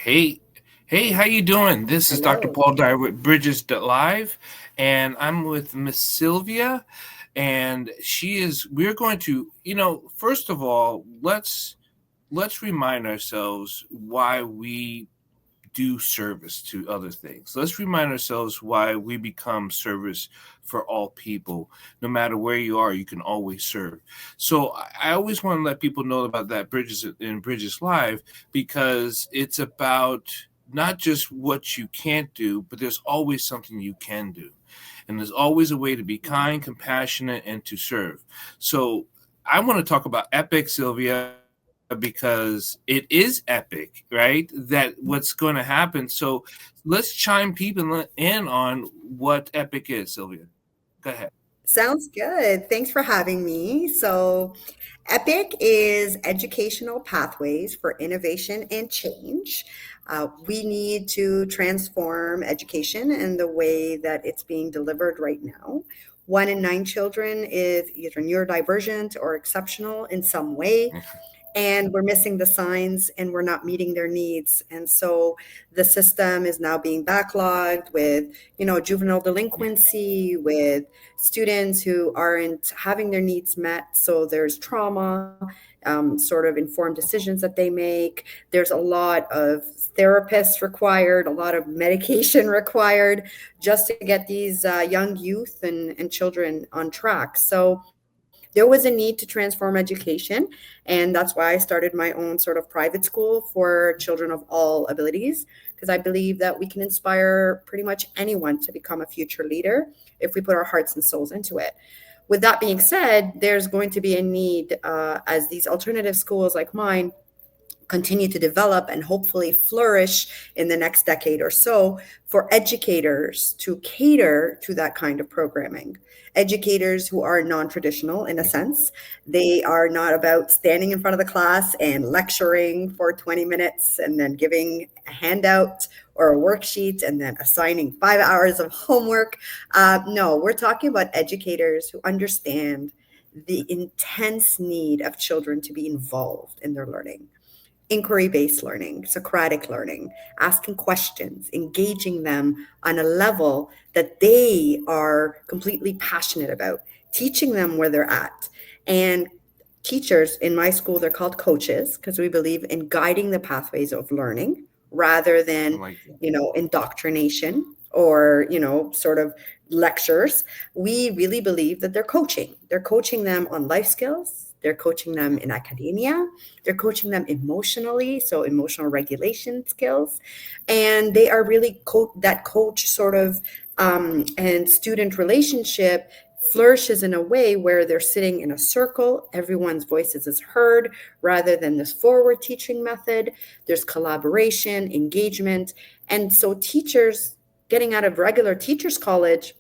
Hey, hey, how you doing? This is Dr. Hello. Paul Dyer with Bridges Live, and I'm with Miss Sylvia, and we're going to, first of all, let's remind ourselves why we do service to other things. Let's remind ourselves why we become service for all people. No matter where you are, you can always serve. So I always want to let people know about that Bridges Live, because it's about not just what you can't do, but there's always something you can do. And there's always a way to be kind, compassionate, and to serve. So I want to talk about Epic, Sylvia, because it is epic, right? That what's going to happen. So let's chime people in on what epic is, Sylvia. Go ahead. Sounds good. Thanks for having me. So, EPIC is Educational Pathways for Innovation and Change. We need to transform education in the way that it's being delivered right now. 1 in 9 children is either neurodivergent or exceptional in some way, and we're missing the signs and we're not meeting their needs. And so the system is now being backlogged with, juvenile delinquency, with students who aren't having their needs met. So there's trauma, sort of informed decisions that they make. There's a lot of therapists required, a lot of medication required just to get these young youth and children on track. So there was a need to transform education. And that's why I started my own sort of private school for children of all abilities, because I believe that we can inspire pretty much anyone to become a future leader if we put our hearts and souls into it. With that being said, there's going to be a need as these alternative schools like mine continue to develop and hopefully flourish in the next decade or so, for educators to cater to that kind of programming. Educators who are non-traditional in a sense. They are not about standing in front of the class and lecturing for 20 minutes and then giving a handout or a worksheet and then assigning 5 hours of homework. No, we're talking about educators who understand the intense need of children to be involved in their learning. Inquiry based learning, Socratic learning, asking questions, engaging them on a level that they are completely passionate about, teaching them where they're at. And teachers in my school, they're called coaches because we believe in guiding the pathways of learning rather I than, like that. indoctrination or, sort of lectures. We really believe that they're coaching. They're coaching them on life skills. They're coaching them in academia. They're coaching them emotionally, so emotional regulation skills. And they are really that coach sort of and student relationship flourishes in a way where they're sitting in a circle, everyone's voices is heard rather than this forward teaching method. There's collaboration, engagement. And so teachers getting out of regular teachers college,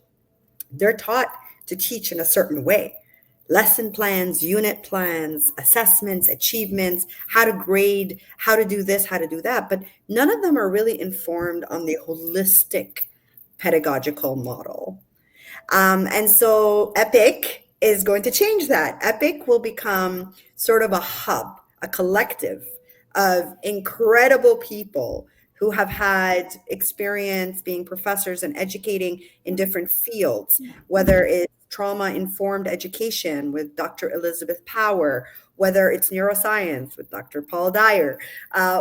they're taught to teach in a certain way. Lesson plans, unit plans, assessments, achievements, how to grade, how to do this, how to do that. But none of them are really informed on the holistic pedagogical model. And so Epic is going to change that. Epic will become sort of a hub, a collective of incredible people who have had experience being professors and educating in different fields, whether it's trauma informed education with Dr. Elizabeth Power, whether it's neuroscience with Dr. Paul Dyer,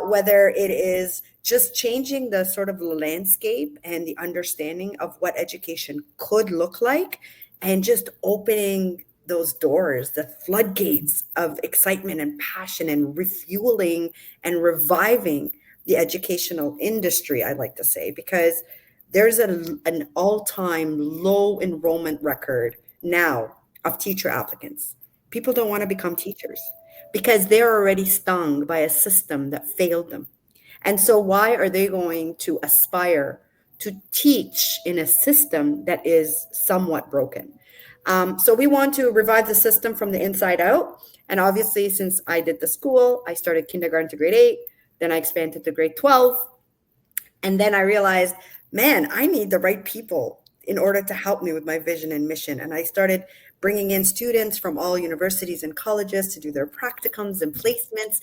whether it is just changing the sort of landscape and the understanding of what education could look like, and just opening those doors, the floodgates of excitement and passion, and refueling and reviving the educational industry, I like to say, because there's an all-time low enrollment record now of teacher applicants. People don't want to become teachers because they're already stung by a system that failed them. And so, why are they going to aspire to teach in a system that is somewhat broken? So, we want to revive the system from the inside out. And obviously, since I did the school, I started kindergarten to grade 8, then I expanded to grade 12. And then I realized, man, I need the right people in order to help me with my vision and mission. And I started bringing in students from all universities and colleges to do their practicums and placements.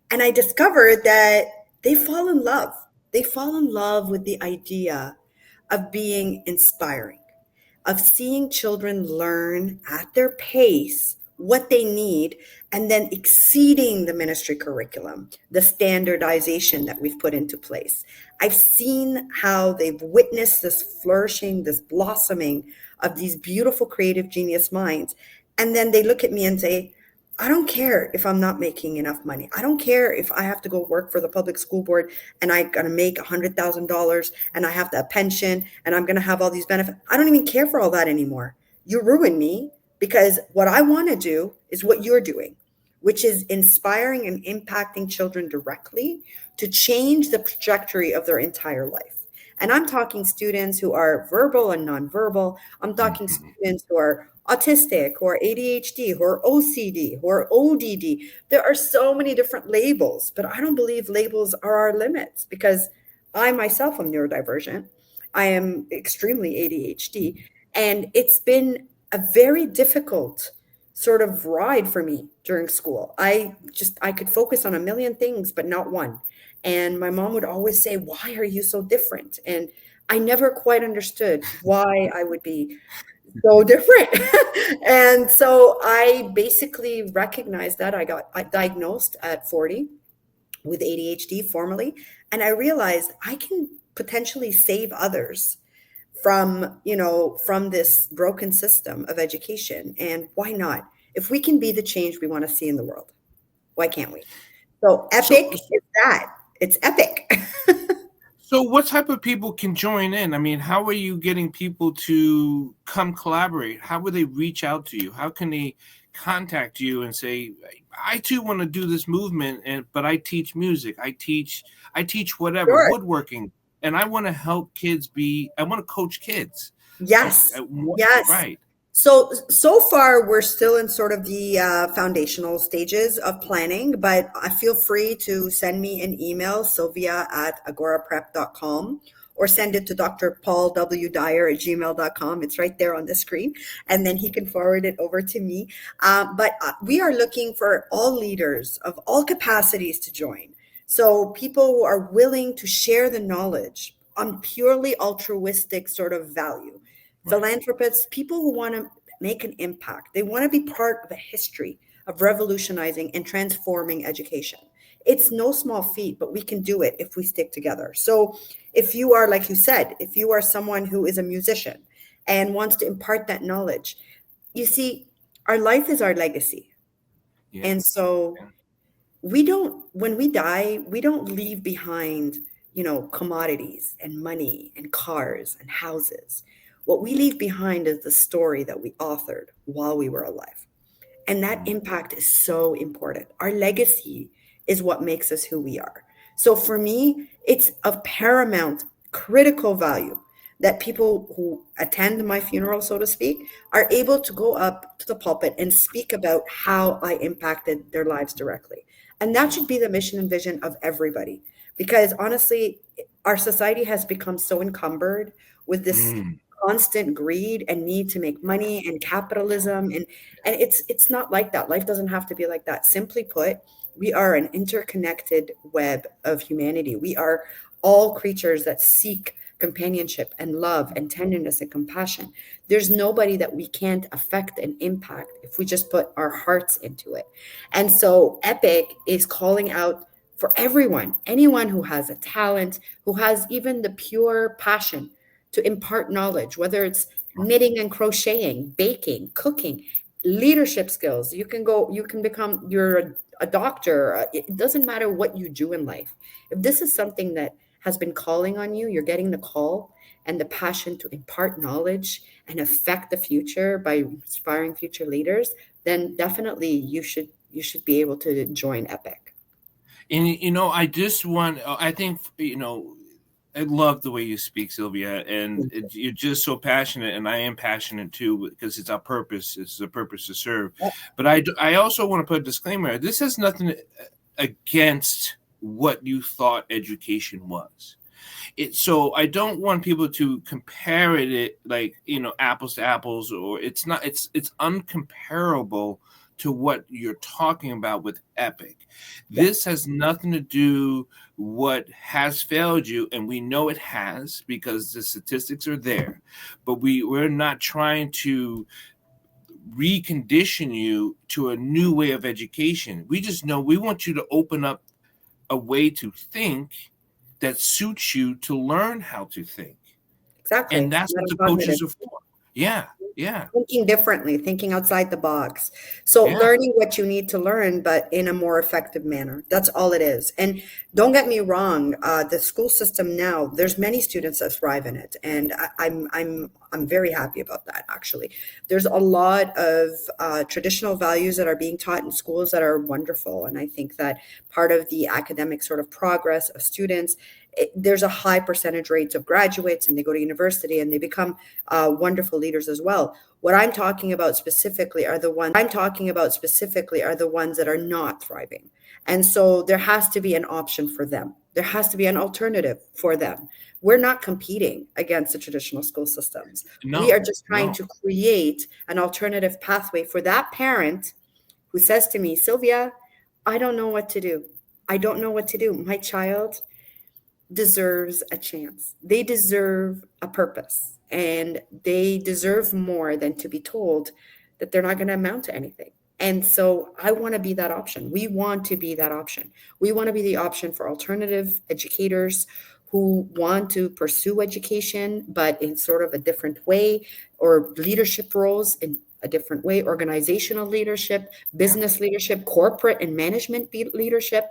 And I discovered that they fall in love. They fall in love with the idea of being inspiring, of seeing children learn at their pace what they need, and then exceeding the ministry curriculum, the standardization that we've put into place. I've seen how they've witnessed this flourishing, this blossoming of these beautiful creative genius minds. And then they look at me and say, I don't care if I'm not making enough money. I don't care if I have to go work for the public school board and I'm going to make $100,000 and I have a pension and I'm going to have all these benefits. I don't even care for all that anymore. You ruined me, because what I want to do is what you're doing, which is inspiring and impacting children directly to change the trajectory of their entire life. And I'm talking students who are verbal and nonverbal. I'm talking Mhm. students who are autistic, who are ADHD, who are OCD, who are ODD. There are so many different labels, but I don't believe labels are our limits, because I myself am neurodivergent. I am extremely ADHD, and it's been a very difficult sort of ride for me during school. I could focus on a million things, but not one. And my mom would always say, "Why are you so different?" And I never quite understood why I would be so different. And so I basically recognized that I diagnosed at 40 with ADHD formally, and I realized I can potentially save others from, from this broken system of education. And why not? If we can be the change we want to see in the world, why can't we? So So, epic is that. It's epic. so what type of people can join in? I mean, how are you getting people to come collaborate? How would they reach out to you? How can they contact you and say, I too want to do this movement, but I teach music, I teach whatever, Sure. woodworking, and I want to help kids I want to coach kids. Yes. What, Yes. right. So far, we're still in sort of the foundational stages of planning, but I feel free to send me an email, sylvia@agoraprep.com, or send it to Dr. Paul W. Dyer at gmail.com. It's right there on the screen, and then he can forward it over to me. But we are looking for all leaders of all capacities to join. So people who are willing to share the knowledge on purely altruistic sort of value, Right. philanthropists, people who want to make an impact. They want to be part of a history of revolutionizing and transforming education. It's no small feat, but we can do it if we stick together. So, if you are, like you said, if you are someone who is a musician and wants to impart that knowledge, you see, our life is our legacy. Yeah. And so, we don't, when we die, we don't leave behind, commodities and money and cars and houses. What we leave behind is the story that we authored while we were alive. And that Mm. impact is so important. Our legacy is what makes us who we are. So for me, it's of paramount critical value that people who attend my funeral, so to speak, are able to go up to the pulpit and speak about how I impacted their lives directly. And that should be the mission and vision of everybody. Because honestly, our society has become so encumbered with this Mm. constant greed and need to make money and capitalism, and it's not like that. Life doesn't have to be like that. Simply put, we are an interconnected web of humanity. We are all creatures that seek companionship and love and tenderness and compassion. There's nobody that we can't affect and impact if we just put our hearts into it. And so Epic is calling out for everyone, anyone who has a talent, who has even the pure passion to impart knowledge, whether it's knitting and crocheting, baking, cooking, leadership skills. You can become, you're a doctor. It doesn't matter what you do in life. If this is something that has been calling on you, you're getting the call and the passion to impart knowledge and affect the future by inspiring future leaders, then definitely you should be able to join Epic. And I just want. I think I love the way you speak, Sylvia, and you're just so passionate, and I am passionate too because it's our purpose. It's a purpose to serve. But I also want to put a disclaimer. This has nothing against what you thought education was. So I don't want people to compare it like apples to apples, or it's not. It's uncomparable to what you're talking about with EPIC. Yeah, This has nothing to do what has failed you, and we know it has because the statistics are there. But we're not trying to recondition you to a new way of education. We just know we want you to open up a way to think that suits you to learn how to think. And exactly. that's what the Metacognitive. coaches are for. Yeah, yeah, Thinking differently, thinking outside the box. So yeah. learning what you need to learn, but in a more effective manner. That's all it is. And don't get me wrong, the school system now, there's many students that thrive in it, and I'm very happy about that. Actually, there's a lot of traditional values that are being taught in schools that are wonderful, and I think that part of the academic sort of progress of students. There's a high percentage rates of graduates and they go to university and they become wonderful leaders as well. What I'm talking about specifically are the ones that are not thriving. And so there has to be an option for them. There has to be an alternative for them. We're not competing against the traditional school systems. We are No, just trying no. to create an alternative pathway for that parent who says to me, Sylvia, I don't know what to do. I don't know what to do. My child deserves a chance. They deserve a purpose and they deserve more than to be told that they're not going to amount to anything. And so I want to be that option. We want to be that option. We want to be the option for alternative educators who want to pursue education, but in sort of a different way, or leadership roles in a different way, organizational leadership, Yeah. business leadership, corporate and management leadership.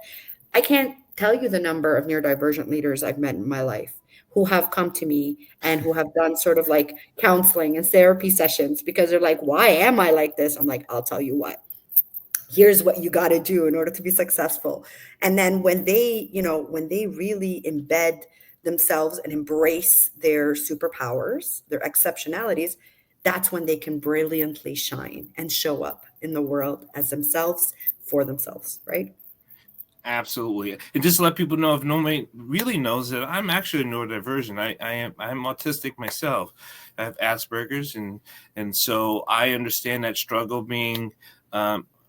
I can't tell you the number of neurodivergent leaders I've met in my life who have come to me and who have done sort of like counseling and therapy sessions because they're like, why am I like this? I'm like, I'll tell you what. Here's what you got to do in order to be successful. And then when they really embed themselves and embrace their superpowers, their exceptionalities, that's when they can brilliantly shine and show up in the world as themselves for themselves, right? Absolutely. And just to let people know, if nobody really knows, that I'm actually a neurodivergent. I'm autistic myself. I have Asperger's, and so I understand that struggle being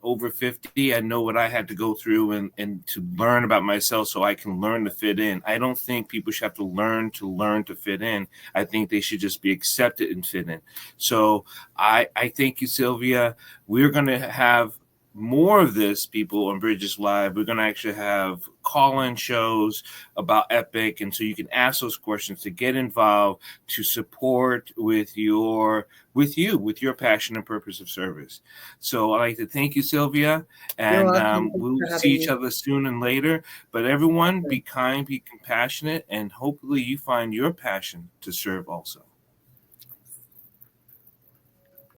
over 50. I know what I had to go through and to learn about myself so I can learn to fit in. I don't think people should have to learn to fit in. I think they should just be accepted and fit in. So I thank you, Sylvia. We're going to have more of this, people, on Bridges Live. We're going to actually have call-in shows about EPIC, and so you can ask those questions to get involved, to support with your passion and purpose of service. So I'd like to thank you, Sylvia, You're and welcome. Thank you we'll for see having each me. other soon and later. But everyone, be kind, be compassionate, and hopefully you find your passion to serve also.